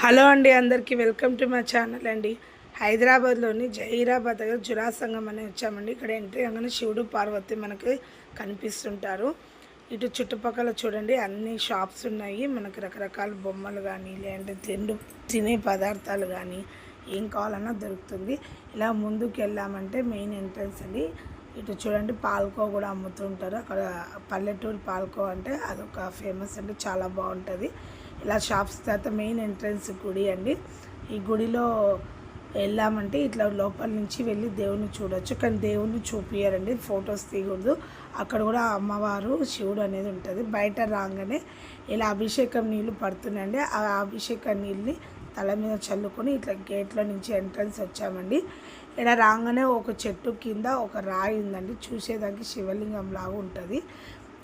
Hello అండి, అందరికీ welcome to my channel అండి. హైదరాబాద్లోని జహీరాబాద్ దగ్గర జురాసంగం అని వచ్చామండి. ఇక్కడ ఎంట్రీ అనగానే శివుడు పార్వతి మనకి కనిపిస్తుంటారు. ఇటు చుట్టుపక్కల చూడండి అన్ని షాప్స్ ఉన్నాయి. మనకి రకరకాల బొమ్మలు కానీ లేదంటే తినే పదార్థాలు కానీ ఏం కావాలన్నా దొరుకుతుంది. ఇలా ముందుకు వెళ్ళామంటే మెయిన్ ఎంట్రన్స్ అండి. ఇటు చూడండి పాల్కో కూడా అమ్ముతుంటారు. అక్కడ పల్లెటూరు పాల్కో అంటే అదొక ఫేమస్ అండి, చాలా బాగుంటుంది. ఇలా షాప్స్ తర్వాత మెయిన్ ఎంట్రన్స్ గుడి అండి. ఈ గుడిలో వెళ్ళామంటే ఇట్లా లోపల నుంచి వెళ్ళి దేవుని చూడొచ్చు, కానీ దేవుని చూపియారండి, ఫొటోస్ తీయకూడదు. అక్కడ కూడా అమ్మవారు శివుడు అనేది ఉంటుంది. బయట రాగానే ఇలా అభిషేకం నీళ్ళు పడుతున్నాయండి. ఆ అభిషేకం నీళ్ళని తల మీద చల్లుకొని ఇట్లా గేట్లో నుంచి ఎంట్రన్స్ వచ్చామండి. ఇలా రాగానే ఒక చెట్టు కింద ఒక రాయి ఉందండి, చూసేదానికి శివలింగం లాగా ఉంటుంది.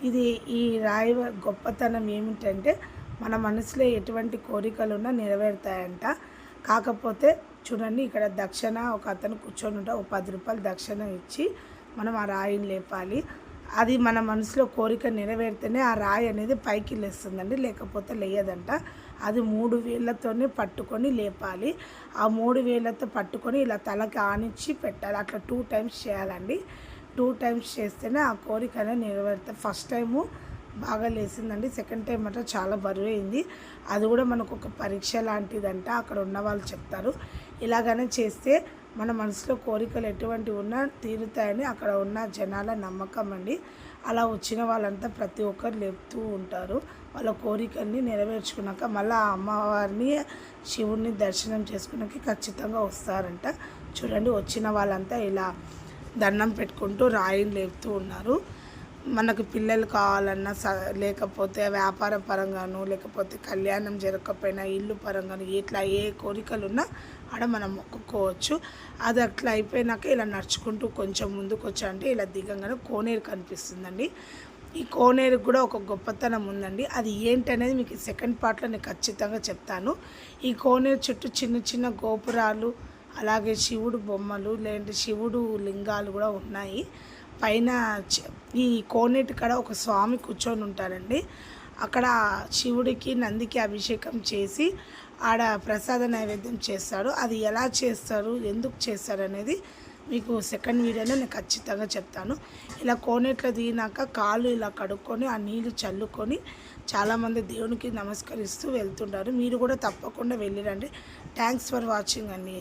ఇది ఈ రాయి గొప్పతనం ఏమిటంటే మన మనసులో ఎటువంటి కోరికలు ఉన్నా నెరవేరుతాయంట. కాకపోతే చూడండి ఇక్కడ దక్షిణ ఒక అతను కూర్చొని ఉంటా, ఒక 10 రూపాయలు దక్షిణ ఇచ్చి మనం ఆ రాయిని లేపాలి. అది మన మనసులో కోరిక నెరవేరితేనే ఆ రాయి అనేది పైకి లేస్తుందండి, లేకపోతే లేయదంట. అది 3 వేళ్ళతోనే పట్టుకొని లేపాలి. ఆ 3 వేళ్ళతో పట్టుకొని ఇలా తలకి ఆనిచ్చి పెట్టాలి. అట్లా 2 టైమ్స్ చేయాలండి. 2 టైమ్స్ చేస్తేనే ఆ కోరిక అనేది నెరవేరుతుంది. ఫస్ట్ టైము బాగా లేసిందండి, సెకండ్ టైం అంటే చాలా బరువైంది. అది కూడా మనకు ఒక పరీక్ష లాంటిదంట, అక్కడ ఉన్న వాళ్ళు చెప్తారు. ఇలాగనే చేస్తే మన మనసులో కోరికలు ఎటువంటి ఉన్నా తీరుతాయని అక్కడ ఉన్న జనాల నమ్మకం అండి. అలా వచ్చిన వాళ్ళంతా ప్రతి ఒక్కరు లేపుతూ ఉంటారు. వాళ్ళ కోరికల్ని నెరవేర్చుకున్నాక మళ్ళీ ఆ అమ్మవారిని శివుడిని దర్శనం చేసుకున్నాక ఖచ్చితంగా వస్తారంట. చూడండి వచ్చిన వాళ్ళంతా ఇలా దండం పెట్టుకుంటూ రాయిని లేపుతూ ఉన్నారు. మనకు పిల్లలు కావాలన్నా లేకపోతే వ్యాపార పరంగాను, లేకపోతే కళ్యాణం జరగకపోయినా ఇల్లు పరంగాను, ఇట్లా ఏ కోరికలు ఉన్నా ఆడ మనం మొక్కుకోవచ్చు. అది అట్లా అయిపోయినాక ఇలా నడుచుకుంటూ కొంచెం ముందుకు వచ్చామంటే ఇలా దిగంగానే కోనేరు కనిపిస్తుందండి. ఈ కోనేరుకు కూడా ఒక గొప్పతనం ఉందండి. అది ఏంటనేది మీకు సెకండ్ పార్ట్లో నేను ఖచ్చితంగా చెప్తాను. ఈ కోనేరు చుట్టూ చిన్న చిన్న గోపురాలు, అలాగే శివుడు బొమ్మలు లేదంటే శివుడు లింగాలు కూడా ఉన్నాయి. పైన ఈ కోనేటి కాడ ఒక స్వామి కూర్చొని ఉంటారండి. అక్కడ శివుడికి నందికి అభిషేకం చేసి ఆడ ప్రసాద నైవేద్యం చేస్తాడు. అది ఎలా చేస్తారు, ఎందుకు చేస్తారు అనేది మీకు సెకండ్ వీడియోలో నేను ఖచ్చితంగా చెప్తాను. ఇలా కోనేట్లో దిగినాక కాళ్ళు ఇలా కడుక్కొని ఆ నీళ్ళు చల్లుకొని చాలామంది దేవునికి నమస్కరిస్తూ వెళ్తుంటారు. మీరు కూడా తప్పకుండా వెళ్ళిరండి. థ్యాంక్స్ ఫర్ వాచింగ్ అండి.